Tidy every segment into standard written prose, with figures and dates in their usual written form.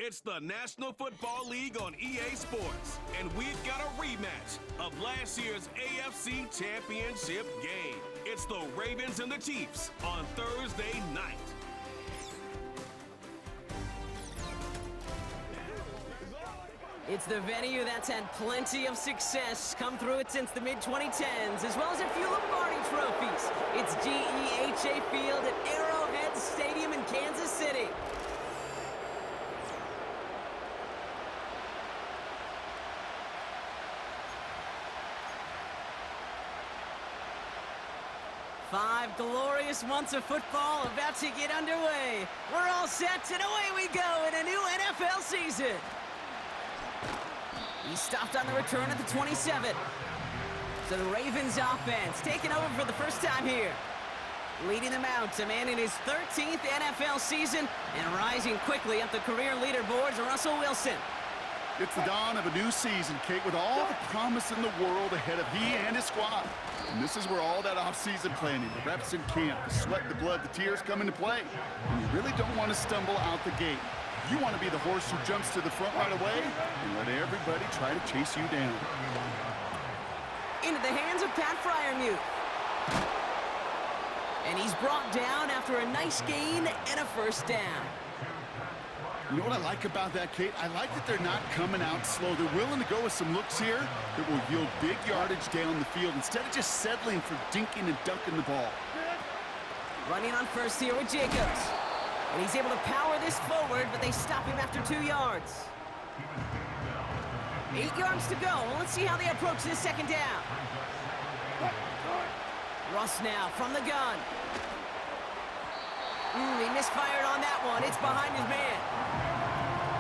It's the National Football League on EA Sports, and we've got a rematch of last year's AFC Championship game. It's the Ravens and the Chiefs on Thursday night. It's the venue that's had plenty of success come through it since the mid-2010s, as well as a few Lombardi trophies. It's GEHA Field at Arrowhead Stadium in Kansas City. Five glorious months of football about to get underway. We're all set, and away we go in a new NFL season. He stopped on the return at the 27. So the Ravens offense taking over for the first time here. Leading them out, a man in his 13th NFL season and rising quickly up the career leaderboards, Russell Wilson. It's the dawn of a new season, Kate, with all the promise in the world ahead of he and his squad. And this is where all that off-season planning, the reps in camp, the sweat, the blood, the tears come into play. And you really don't want to stumble out the gate. You want to be the horse who jumps to the front right away and let everybody try to chase you down. Into the hands of Pat Freiermuth. And he's brought down after a nice gain and a first down. You know what I like about that, Kate? I like that they're not coming out slow. They're willing to go with some looks here that will yield big yardage down the field instead of just settling for dinking and dunking the ball. Running on first here with Jacobs. And he's able to power this forward, but they stop him after 2 yards. 8 yards to go. Well, let's see how they approach this second down. Russ now from the gun. He misfired on that one. It's behind his man.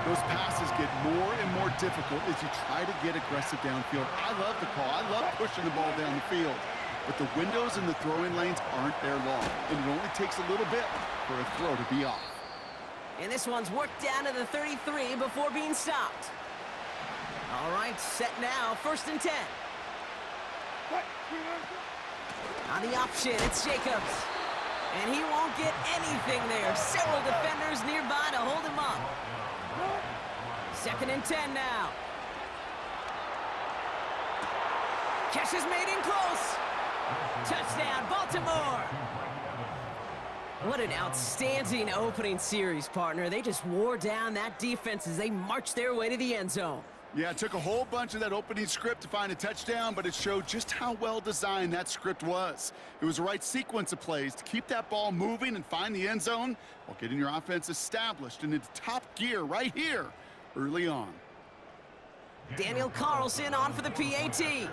Those passes get more and more difficult as you try to get aggressive downfield. I love the call. I love pushing the ball down the field. But the windows in the throwing lanes aren't there long. And it only takes a little bit for a throw to be off. And this one's worked down to the 33 before being stopped. All right, set now. 1st and 10. On the option, it's Jacobs. And he won't get anything there. Several defenders nearby to hold him up. 2nd and 10 now. Catch is made in close. Touchdown, Baltimore. What an outstanding opening series, partner. They just wore down that defense as they marched their way to the end zone. Yeah, it took a whole bunch of that opening script to find a touchdown, but it showed just how well designed that script was. It was the right sequence of plays to keep that ball moving and find the end zone while getting your offense established and into top gear right here early on. Daniel Carlson on for the PAT.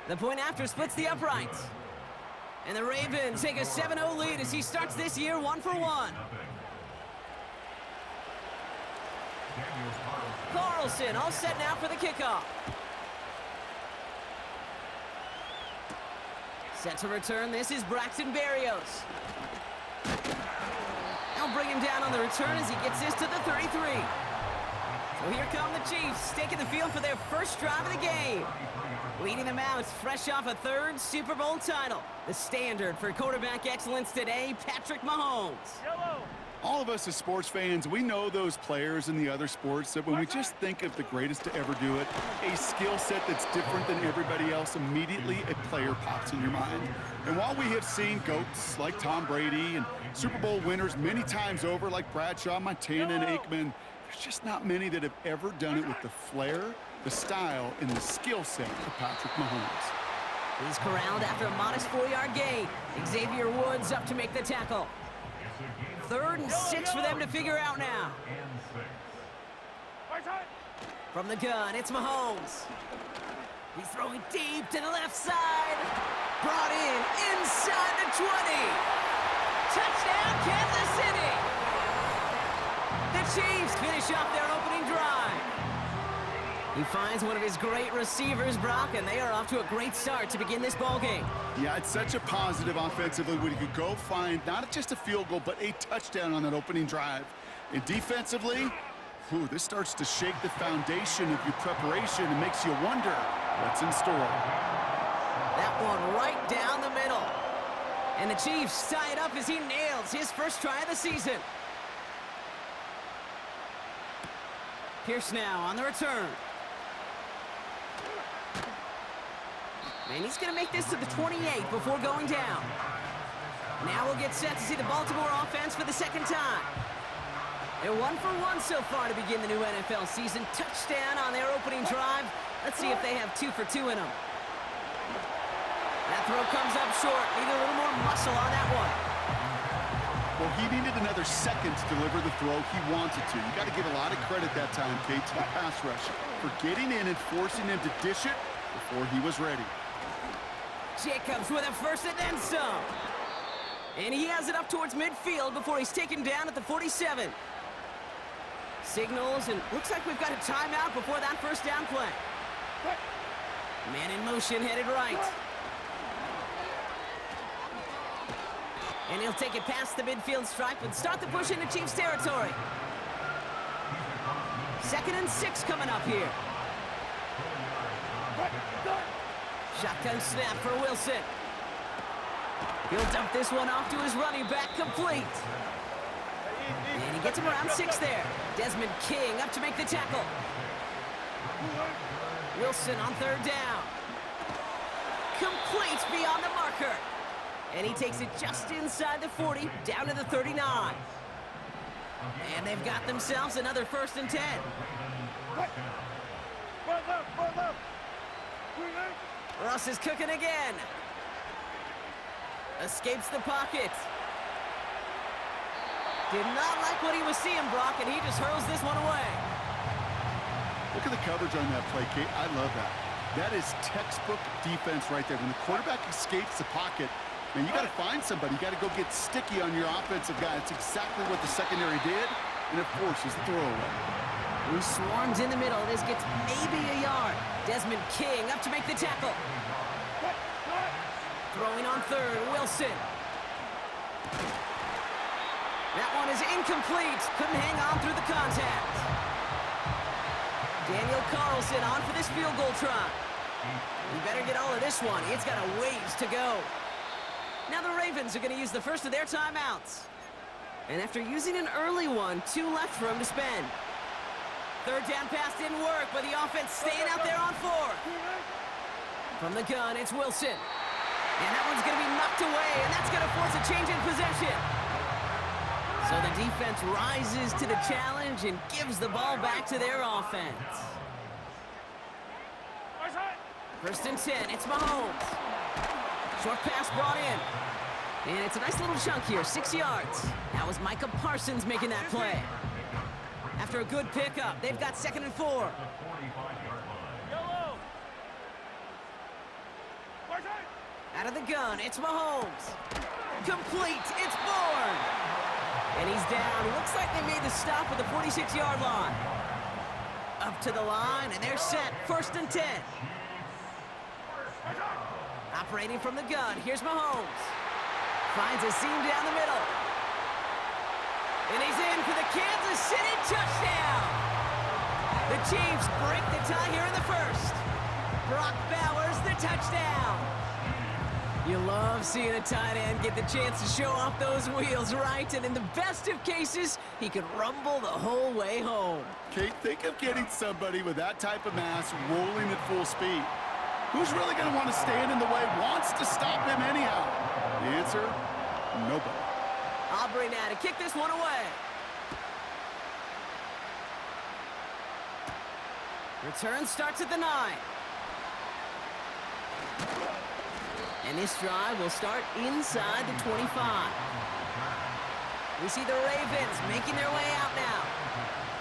The point after splits the uprights. And the Ravens take a 7-0 lead as he starts this year 1-for-1. Carlson all set now for the kickoff. Set to return, this is Braxton Berrios. They'll bring him down on the return as he gets this to the 33. So here come the Chiefs, taking the field for their first drive of the game. Leading them out, fresh off a 3rd Super Bowl title. The standard for quarterback excellence today, Patrick Mahomes. All of us as sports fans, we know those players in the other sports that when we just think of the greatest to ever do it, a skill set that's different than everybody else, immediately a player pops in your mind. And while we have seen GOATs like Tom Brady and Super Bowl winners many times over like Bradshaw, Montana, and Aikman, there's just not many that have ever done it with the flair, the style, and the skill set of Patrick Mahomes. He's corralled after a modest 4-yard gain. Xavier Woods up to make the tackle. 3rd and 6 for them to figure out now. From the gun, it's Mahomes. He's throwing deep to the left side. Brought in inside the 20. Touchdown, Kansas City. The Chiefs finish off their opening drive. He finds one of his great receivers, Brock, and they are off to a great start to begin this ballgame. Yeah, it's such a positive offensively when you could go find not just a field goal, but a touchdown on that opening drive. And defensively, this starts to shake the foundation of your preparation and makes you wonder what's in store. That one right down the middle. And the Chiefs tie it up as he nails his first try of the season. Pierce now on the return. And he's going to make this to the 28 before going down. Now we'll get set to see the Baltimore offense for the second time. They're 1 for 1 so far to begin the new NFL season. Touchdown on their opening drive. Let's see if they have 2 for 2 in them. That throw comes up short. Need a little more muscle on that one. Well, he needed another second to deliver the throw he wanted to. You got to give a lot of credit that time, Kate, to the pass rush for getting in and forcing him to dish it before he was ready. Jacobs with a first and then some. And he has it up towards midfield before he's taken down at the 47. Signals, and looks like we've got a timeout before that first down play. Man in motion, headed right. And he'll take it past the midfield stripe and start the push into Chiefs territory. 2nd and 6 coming up here. Shotgun snap for Wilson. He'll dump this one off to his running back, complete. And he gets him around 6 there. Desmond King up to make the tackle. Wilson on 3rd down. Complete beyond the marker. And he takes it just inside the 40, down to the 39. And they've got themselves another 1st and 10. Russ is cooking again. Escapes the pocket. Did not like what he was seeing, Brock, and he just hurls this one away. Look at the coverage on that play, Kate. I love that. That is textbook defense right there. When the quarterback escapes the pocket, man, you got to find somebody. You got to go get sticky on your offensive guy. That's exactly what the secondary did, and it forces the throwaway. He swarms in the middle. This gets maybe a yard. Desmond King up to make the tackle. Throwing on 3rd, Wilson. That one is incomplete. Couldn't hang on through the contact. Daniel Carlson on for this field goal try. He better get all of this one. It's got a ways to go. Now the Ravens are going to use the first of their timeouts. And after using an early one, 2 left for him to spend. 3rd down pass didn't work, but the offense staying out there on 4th. From the gun, it's Wilson. And that one's going to be knocked away, and that's going to force a change in possession. So the defense rises to the challenge and gives the ball back to their offense. 1st and 10, it's Mahomes. Short pass brought in. And it's a nice little chunk here, 6 yards. That was Micah Parsons making that play. After a good pickup, they've got 2nd and 4. Out of the gun, it's Mahomes. Complete, it's Bourne. And he's down. Looks like they made the stop at the 46-yard line. Up to the line, and they're set. 1st and 10. Operating from the gun, here's Mahomes. Finds a seam down the middle. And he's in for the Kansas City touchdown. The Chiefs break the tie here in the 1st. Brock Bowers, the touchdown. You love seeing a tight end get the chance to show off those wheels, right? And in the best of cases, he could rumble the whole way home. Kate, think of getting somebody with that type of mass rolling at full speed. Who's really going to want to stand in the way, wants to stop him anyhow? The answer, nobody. Aubrey now to kick this one away. Return starts at the 9. And this drive will start inside the 25. We see the Ravens making their way out now.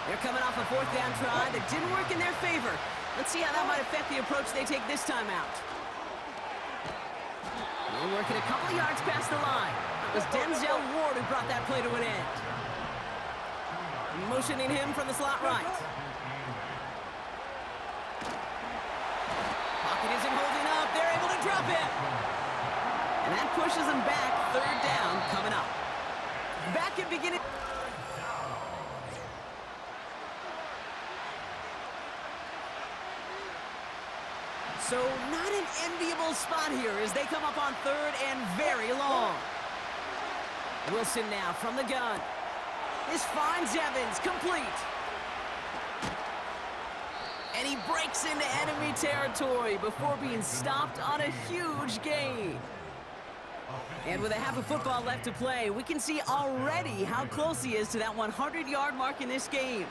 They're coming off a 4th down try that didn't work in their favor. Let's see how that might affect the approach they take this time out. They're working a couple yards past the line. It was Denzel Ward who brought that play to an end. Motioning him from the slot right. Pocket isn't holding up. They're able to drop it. And that pushes them back. 3rd down coming up. Back at beginning. So not an enviable spot here as they come up on 3rd and very long. Wilson now from the gun. This finds Evans, complete. And he breaks into enemy territory before being stopped on a huge gain. And with a half of football left to play, we can see already how close he is to that 100-yard mark in this game.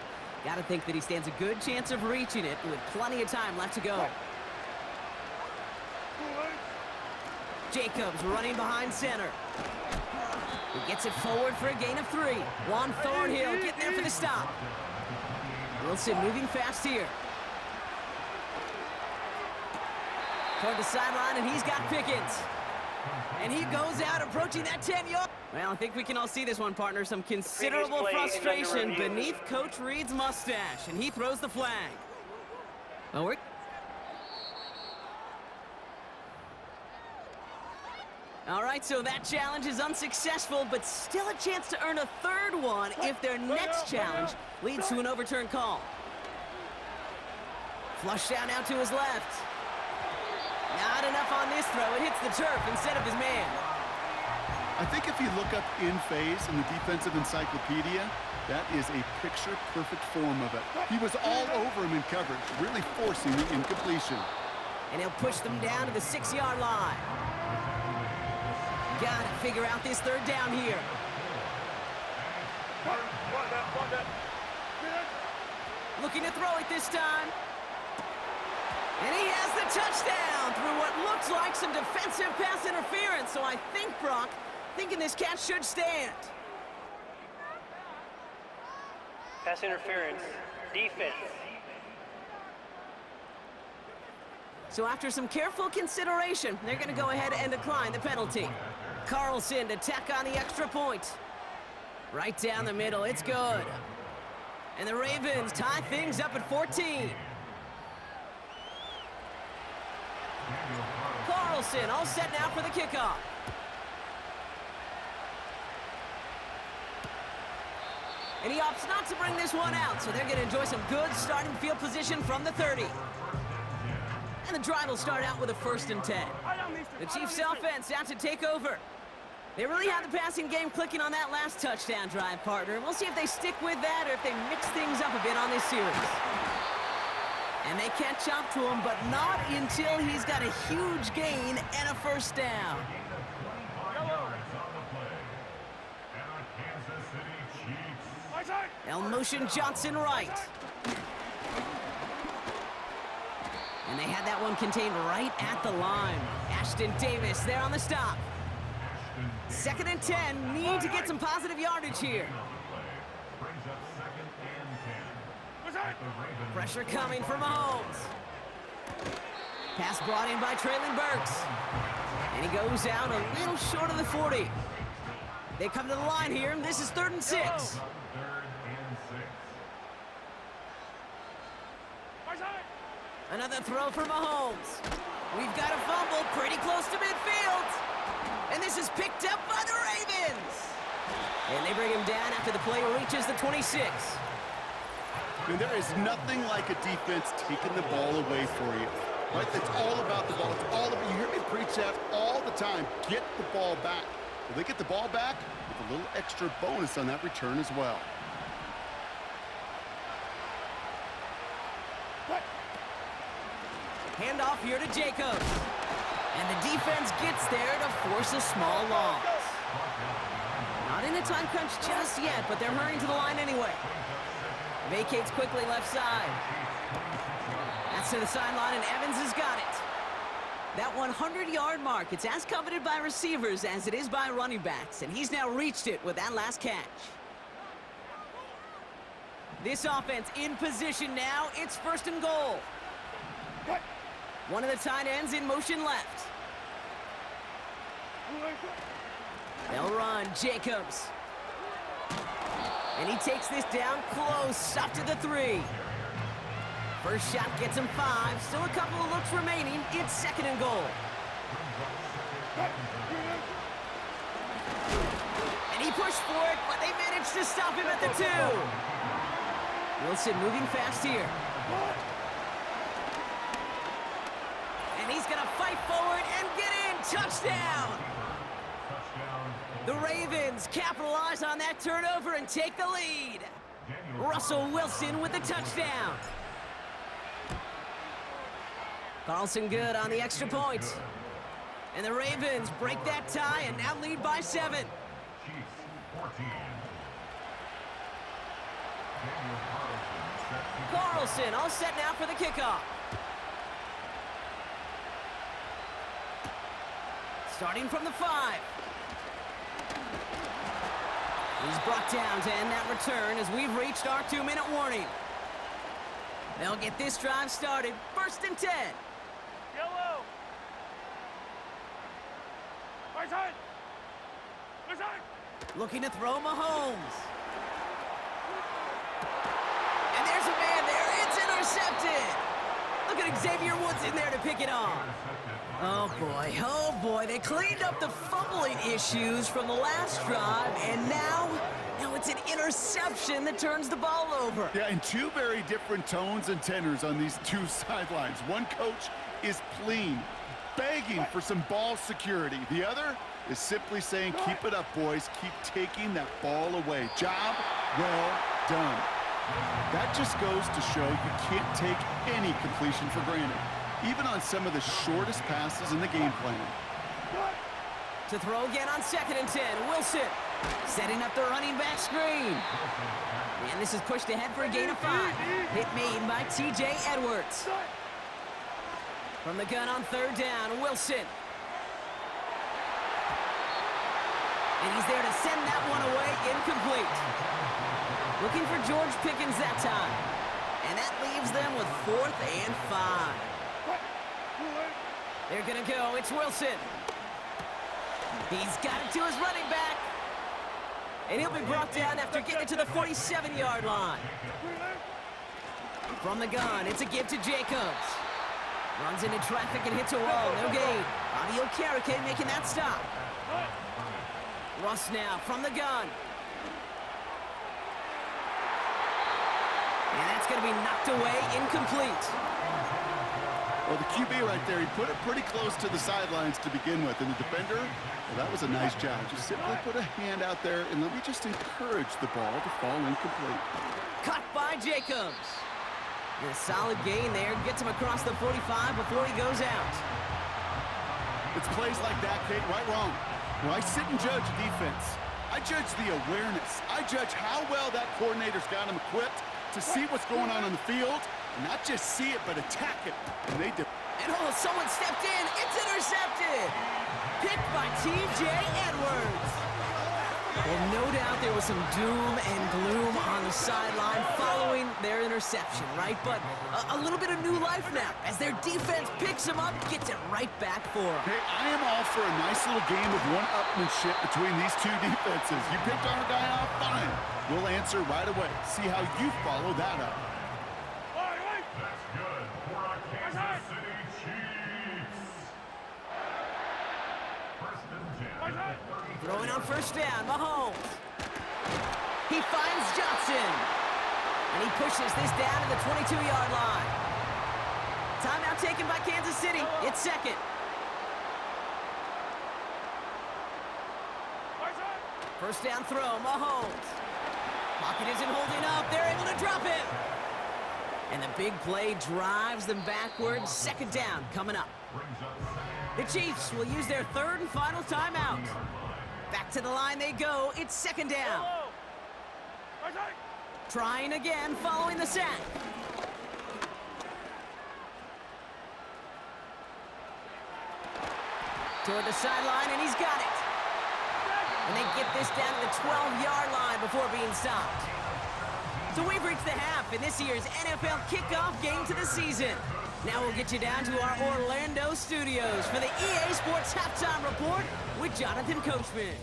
Gotta think that he stands a good chance of reaching it with plenty of time left to go. Jacobs running behind center. He gets it forward for a gain of 3. Juan Thornhill getting there for the stop. Wilson moving fast here. Toward the sideline, and he's got Pickens. And he goes out approaching that 10-yard. Well, I think we can all see this one, partner. Some considerable frustration beneath Coach Reed's mustache, and he throws the flag. Oh, all right, so that challenge is unsuccessful, but still a chance to earn a third one if their next challenge leads to an overturned call. Flushed out now to his left. Not enough on this throw. It hits the turf instead of his man. I think if you look up in phase in the defensive encyclopedia, that is a picture-perfect form of it. He was all over him in coverage, really forcing the incompletion. And he'll push them down to the 6-yard line. Gotta figure out this third down here. Looking to throw it this time. And he has the touchdown through what looks like some defensive pass interference. So I think, Brock, thinking this catch should stand. Pass interference. Defense. So after some careful consideration, they're going to go ahead and decline the penalty. Carlson to tack on the extra point. Right down the middle. It's good. And the Ravens tie things up at 14. Carlson all set now for the kickoff. And he opts not to bring this one out, so they're going to enjoy some good starting field position from the 30. And the drive will start out with a 1st and 10. The Chiefs offense out to take over. They really have the passing game clicking on that last touchdown drive, partner. We'll see if they stick with that or if they mix things up a bit on this series. And they catch up to him, but not until he's got a huge gain and a 1st down. They'll motion Johnson right. And they had that one contained right at the line. Ashton Davis there on the stop. 2nd and 10, need to get some positive yardage here. Pressure coming from Mahomes. Pass brought in by Traylon Burks. And he goes out a little short of the 40. They come to the line here, and this is 3rd and 6. Another throw for Mahomes. We've got a fumble pretty close to midfield. And this is picked up by the Ravens. And they bring him down after the play reaches the 26. And there is nothing like a defense taking the ball away for you. Right? It's all about the ball. It's all about, you hear me preach that all the time. Get the ball back. If they get the ball back, with a little extra bonus on that return as well. Handoff here to Jacobs. And the defense gets there to force a small loss. Not in a time crunch just yet, but they're hurrying to the line anyway. Vacates quickly left side. That's to the sideline, and Evans has got it. That 100-yard mark, it's as coveted by receivers as it is by running backs, and he's now reached it with that last catch. This offense in position now. It's 1st and goal. One of the tight ends in motion left. They'll run. Jacobs. And he takes this down close, up to the 3. First shot gets him 5. Still a couple of looks remaining. It's 2nd and goal. And he pushed for it, but they managed to stop him at the 2. Wilson moving fast here. And he's going to fight forward and get in. Touchdown! The Ravens capitalize on that turnover and take the lead. Russell Wilson with the touchdown. Carlson good on the extra point. And the Ravens break that tie and now lead by 7. Carlson all set now for the kickoff. Starting from the 5. He's brought down to end that return as we've reached our 2-minute warning. They'll get this drive started. 1st and 10. Yellow. Right side. Right side. Looking to throw Mahomes. And there's a man there. It's intercepted. Look at Xavier Woods in there to pick it off. Oh boy, they cleaned up the fumbling issues from the last drive, and now it's an interception that turns the ball over. Yeah, and 2 very different tones and tenors on these 2 sidelines. One coach is pleading, begging for some ball security. The other is simply saying, keep it up, boys. Keep taking that ball away. Job well done. That just goes to show you can't take any completion for granted, even on some of the shortest passes in the game plan. To throw again on 2nd and 10, Wilson setting up the running back screen. And this is pushed ahead for a gain of 5. Hit made by T.J. Edwards. From the gun on 3rd down, Wilson. And he's there to send that one away, incomplete. Looking for George Pickens that time. And that leaves them with 4th and 5. They're gonna go, it's Wilson. He's got it to his running back. And he'll be brought down after getting it to the 47-yard line. From the gun, it's a give to Jacobs. Runs into traffic and hits a wall, no gain. Bobby Okereke making that stop. Russ now from the gun. And that's going to be knocked away, incomplete. Well, the QB right there, he put it pretty close to the sidelines to begin with. And the defender, well, that was a nice job. Just simply put a hand out there and let me just encourage the ball to fall incomplete. Cut by Jacobs. And a solid gain there. Gets him across the 45 before he goes out. It's plays like that, Kate, right wrong. Well, I sit and judge defense. I judge the awareness. I judge how well that coordinator's got him equipped to see what's going on the field, and not just see it, but attack it. And they did. And someone stepped in. It's intercepted. Picked by T.J. Edwards. Well, no doubt there was some doom and gloom on the sideline following their interception, right? But a little bit of new life now as their defense picks him up, gets it right back for him. Hey, I am all for a nice little game of one-upmanship between these 2 defenses. You picked our guy off, fine. We'll answer right away. See how you follow that up. That's good for our Kansas City Chiefs. 1st and 10. Throwing on 1st down, Mahomes. He finds Johnson. And he pushes this down to the 22-yard line. Timeout taken by Kansas City. It's 2nd. First down throw, Mahomes. Pocket isn't holding up. They're able to drop him. And the big play drives them backwards. 2nd down coming up. The Chiefs will use their 3rd and final timeout. Back to the line they go. It's 2nd down. Trying again following the sack. Toward the sideline, and he's got it. And they get this down to the 12-yard line before being stopped. So we've reached the half in this year's NFL kickoff game to the season. Now we'll get you down to our Orlando studios for the EA Sports Halftime Report with Jonathan Coachman.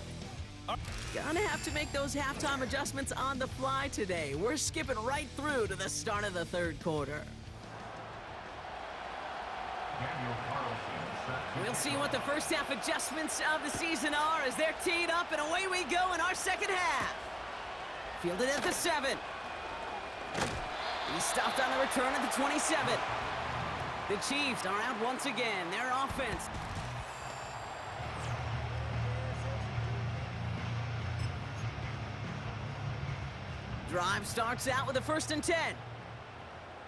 Gonna have to make those halftime adjustments on the fly today. We're skipping right through to the start of the 3rd quarter. We'll see what the first half adjustments of the season are as they're teed up, and away we go in our 2nd half. Fielded at the 7. He's stopped on the return at the 27. The Chiefs are out once again. Their offense. Drive starts out with a 1st and 10.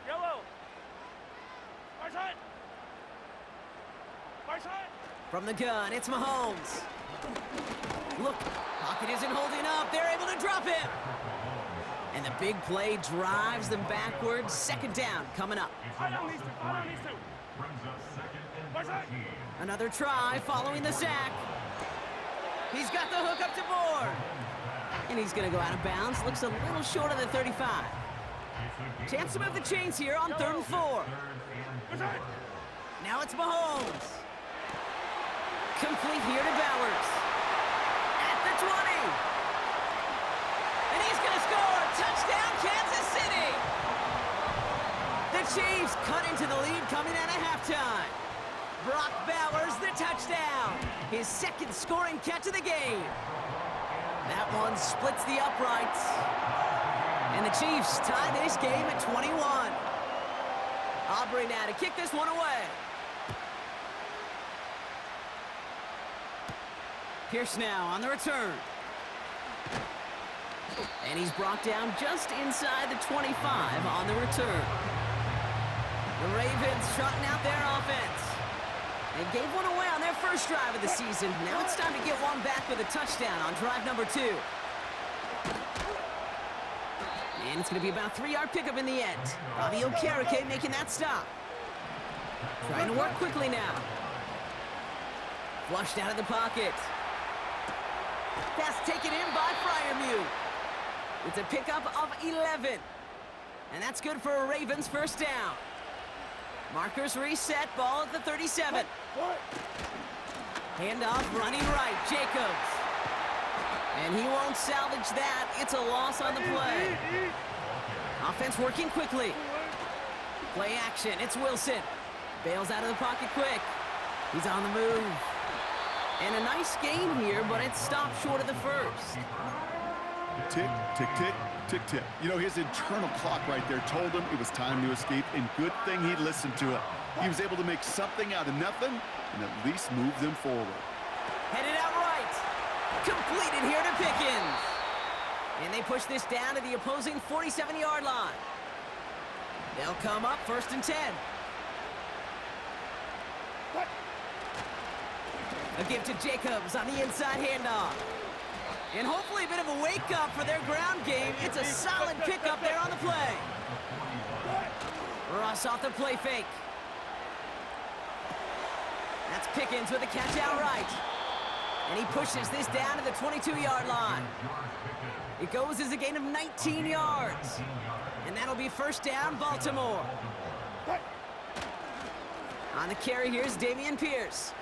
Yellow. Right side. From the gun, it's Mahomes. Look, pocket isn't holding up. They're able to drop him. And the big play drives them backwards. Second down coming up. Another try following the sack. He's got the hook up to Moore. And he's going to go out of bounds. Looks a little short of the 35. Chance to move the chains here on 3rd and 4. Now it's Mahomes. Complete here to Bowers. At the 20. And he's going to score. Touchdown, Kansas City. The Chiefs cut into the lead coming out of halftime. Brock Bowers, the touchdown. His second scoring catch of the game. That one splits the uprights. And the Chiefs tie this game at 21. Aubrey now to kick this one away. Pierce now on the return. And he's brought down just inside the 25 on the return. The Ravens trotting out their offense. They gave one away on their first drive of the season. Now it's time to get one back with a touchdown on drive number 2. And it's going to be about a 3-yard pickup in the end. Bobby Okereke making that stop. Trying to work quickly now. Flushed out of the pocket. Pass taken in by Freiermuth. It's a pickup of 11. And that's good for a Ravens first down. Markers reset, ball at the 37. Handoff running right, Jacobs. And he won't salvage that. It's a loss on the play. Offense working quickly. Play action, it's Wilson. Bails out of the pocket quick. He's on the move. And a nice game here, but it stopped short of the first. Tick, tick, tick, tick, tick. You know, his internal clock right there told him it was time to escape, and good thing he listened to it. He was able to make something out of nothing and at least move them forward. Headed out right. Completed here to Pickens. And they push this down to the opposing 47-yard line. They'll come up 1st and 10. A give to Jacobs on the inside handoff. And hopefully a bit of a wake-up for their ground game. It's a solid pickup there on the play. Russ off the play fake. That's Pickens with a catch out right. And he pushes this down to the 22-yard line. It goes as a gain of 19 yards. And that'll be first down, Baltimore. On the carry, here's Dameon Pierce.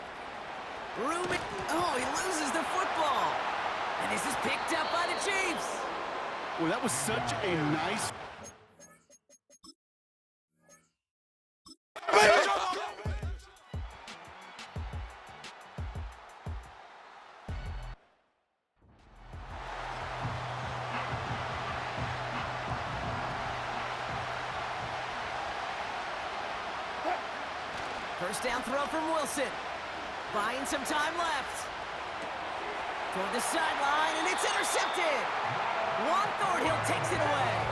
Rubin, oh, he loses the football. And this is picked up by the Chiefs. Well, that was such a nice... First down throw from Wilson. Buying some time left. Toward the sideline, and it's intercepted. Juan Thornhill takes it away.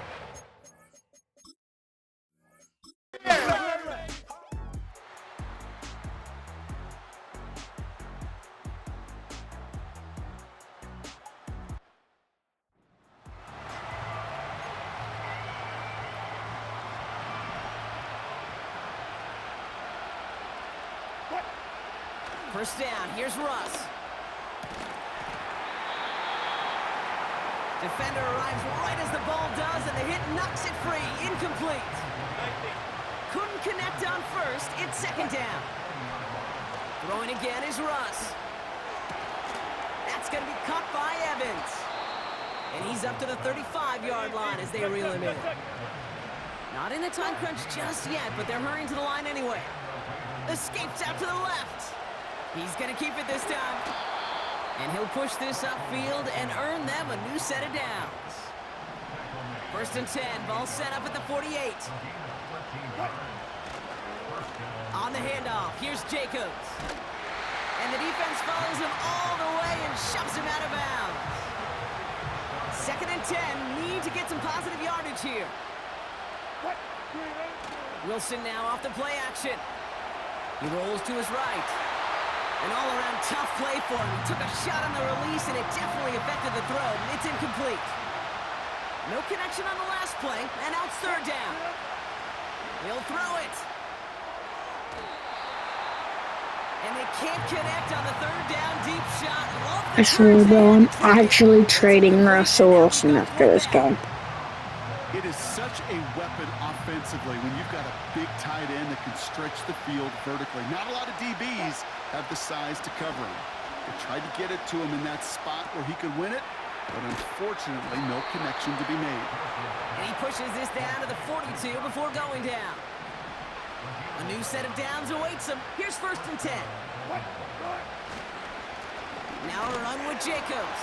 First down, here's Russ. Defender arrives right as the ball does, and the hit knocks it free. Incomplete. Couldn't connect on first. It's second down. Throwing again is Russ. That's going to be caught by Evans. And he's up to the 35-yard line as they reel him in. Not in the time crunch just yet, but they're hurrying to the line anyway. Escapes out to the left. He's going to keep it this time. And he'll push this upfield and earn them a new set of downs. First and 10, ball set up at the 48. On the handoff, here's Jacobs. And the defense follows him all the way and shoves him out of bounds. Second and 10, need to get some positive yardage here. Wilson now off the play action. He rolls to his right. An all-around tough play for him. He took a shot on the release, and it definitely affected the throw. It's incomplete. No connection on the last play, and now it's third down. He'll throw it. And they can't connect on the third down deep shot. I swear, though, I'm actually trading Russell Wilson after this game. It is such a weapon offensively when you've got a big tight end that can stretch the field vertically. Not a lot of DBs have the size to cover him. They tried to get it to him in that spot where he could win it, but unfortunately, no connection to be made. And he pushes this down to the 42 before going down. A new set of downs awaits him. Here's 1st and 10. Now a run with Jacobs.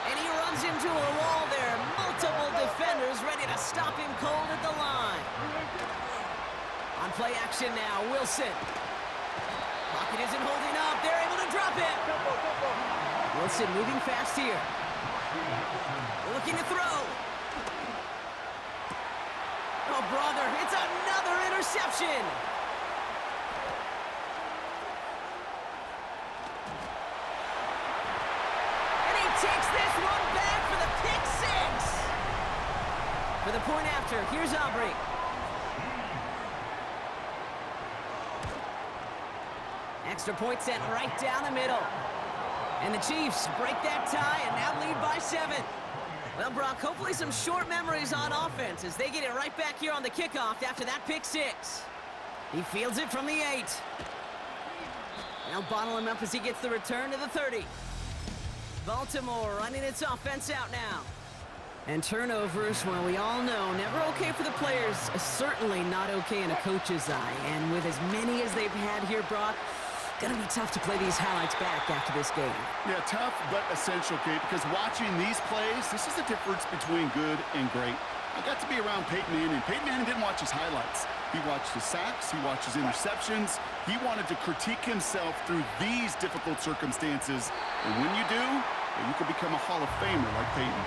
And he runs into a wall there. Multiple defenders ready to stop him cold at the line. On play action now, Wilson. Pocket isn't holding up. They're able to drop him. Wilson moving fast here. Looking to throw. Oh, brother, it's another interception. And he takes this one back for the pick six. For the point after, here's Aubrey. Extra point sent right down the middle. And the Chiefs break that tie and now lead by 7. Well, Brock, hopefully some short memories on offense as they get it right back here on the kickoff after that pick six. He fields it from the 8. Now bottle him up as he gets the return to the 30. Baltimore running its offense out now. And turnovers, well, we all know, never okay for the players, certainly not okay in a coach's eye. And with as many as they've had here, Brock, gonna be tough to play these highlights back after this game. Yeah, tough but essential, Kate, because watching these plays, this is the difference between good and great. I got to be around Peyton Manning. Peyton Manning didn't watch his highlights. He watched his sacks, he watched his interceptions. He wanted to critique himself through these difficult circumstances. And when you do, you can become a Hall of Famer like Peyton.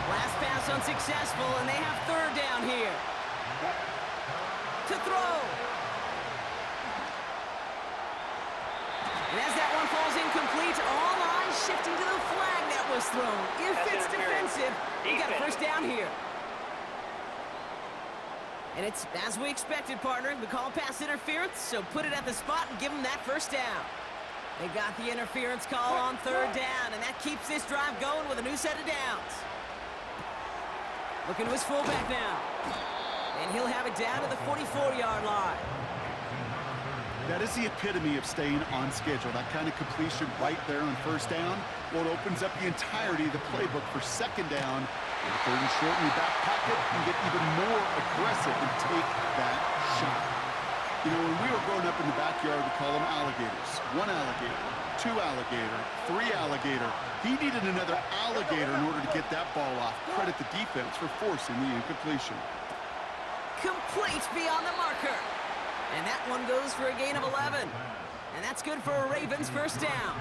Last pass unsuccessful, and they have third down here. To throw. And as that one falls incomplete, all eyes shifting to the flag that was thrown. If it's defensive, we got a first down here. And it's as we expected, partner. We call pass interference, so put it at the spot and give them that first down. They got the interference call on third down, and that keeps this drive going with a new set of downs. Looking to his fullback now. And he'll have it down to the 44-yard line. That is the epitome of staying on schedule. That kind of completion right there on first down. Well, it opens up the entirety of the playbook for second down. And third and short in your back pocket, and get even more aggressive and take that shot. You know, when we were growing up in the backyard, we call them alligators. 1 alligator, 2 alligator, 3 alligator. He needed another alligator in order to get that ball off. Credit the defense for forcing the incompletion. Complete beyond the marker. And that one goes for a gain of 11. And that's good for a Ravens first down.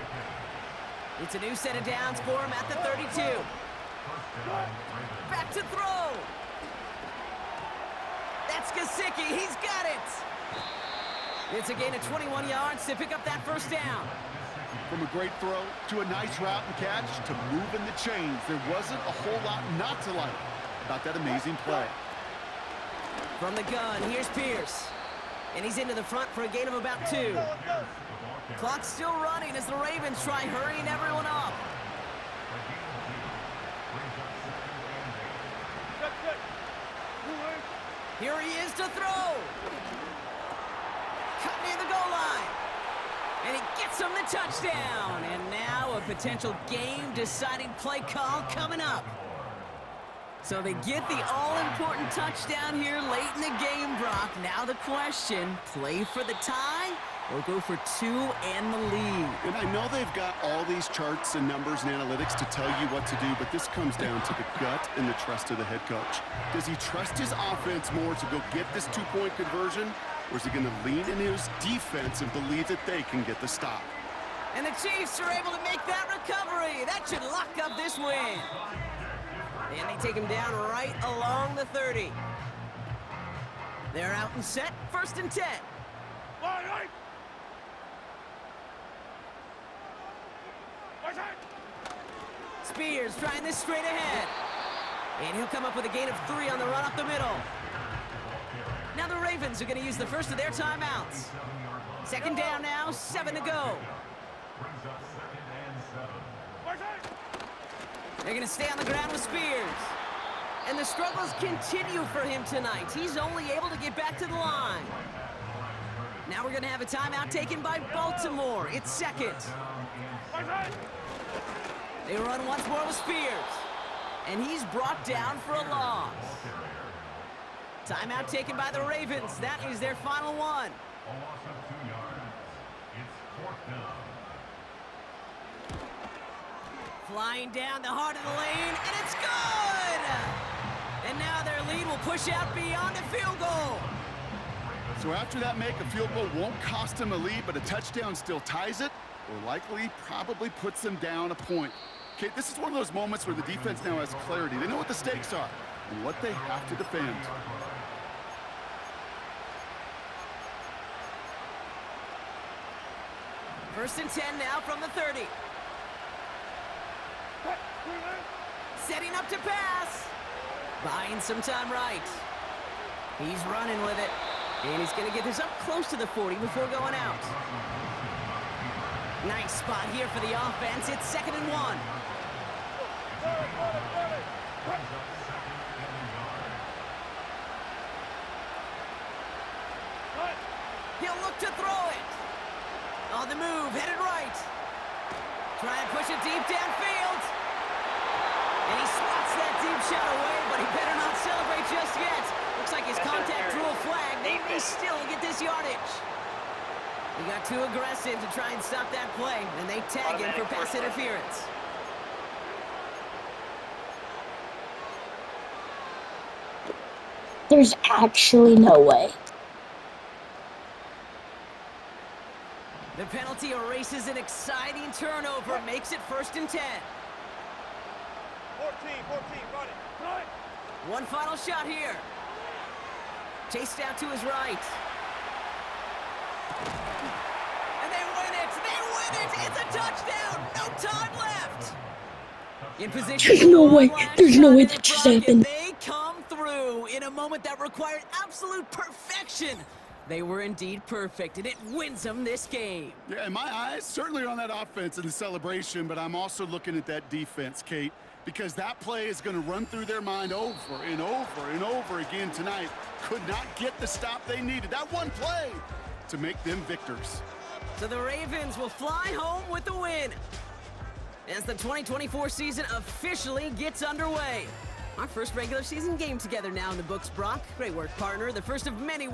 It's a new set of downs for him at the 32. Back to throw. That's Gesicki. He's got it. It's a gain of 21 yards to pick up that first down. From a great throw to a nice route and catch to moving the chains, there wasn't a whole lot not to like about that amazing play. From the gun, here's Pierce. And he's into the front for a gain of about 2. Clock's still running as the Ravens try hurrying everyone up. Here he is to throw. Cut near the goal line. And he gets him the touchdown. And now a potential game-deciding play call coming up. So they get the all-important touchdown here late in the game, Brock. Now the question, play for the tie or go for 2 and the lead? And I know they've got all these charts and numbers and analytics to tell you what to do, but this comes down to the gut and the trust of the head coach. Does he trust his offense more to go get this 2-point conversion, or is he going to lean in his defense and believe that they can get the stop? And the Chiefs are able to make that recovery. That should lock up this win. And they take him down right along the 30. They're out and set, 1st and 10. Right side. Spears trying this straight ahead. And he'll come up with a gain of 3 on the run up the middle. Now the Ravens are going to use the first of their timeouts. Second down now, 7 to go. Right side. They're going to stay on the ground with Spears. And the struggles continue for him tonight. He's only able to get back to the line. Now we're going to have a timeout taken by Baltimore. It's second. Right side. They run once more with Spears. And he's brought down for a loss. Timeout taken by the Ravens. That is their final one. A loss of 2 yards. It's 4th down. Flying down the heart of the lane, and it's good! And now their lead will push out beyond the field goal. So after that make, a field goal won't cost them a lead, but a touchdown still ties it, or likely probably puts them down a point. Okay, this is one of those moments where the defense now has clarity. They know what the stakes are and what they have to defend. First and 10 now from the 30. Setting up to pass. Buying some time right. He's running with it. And he's going to get this up close to the 40 before going out. Nice spot here for the offense. It's 2nd and 1. He'll look to throw it. On the move, headed right. Try and push it deep downfield. And he swats that deep shot away, but he better not celebrate just yet. Looks like his contact drew a flag. They may still get this yardage. He got too aggressive to try and stop that play, and they tag him for pass interference. There's actually no way. The penalty erases an exciting turnover, makes it 1st and 10. 14, run it. Run it. One final shot here. Chased out to his right. And they win it! They win it! It's a touchdown! No time left! In position. There's no way. There's no way that just happened. They come through in a moment that required absolute perfection. They were indeed perfect, and it wins them this game. Yeah, and my eyes certainly are on that offense and the celebration, but I'm also looking at that defense, Kate, because that play is going to run through their mind over and over and over again tonight. Could not get the stop they needed. That one play to make them victors. So the Ravens will fly home with the win as the 2024 season officially gets underway. Our first regular season game together now in the books, Brock. Great work, partner. The first of many weeks.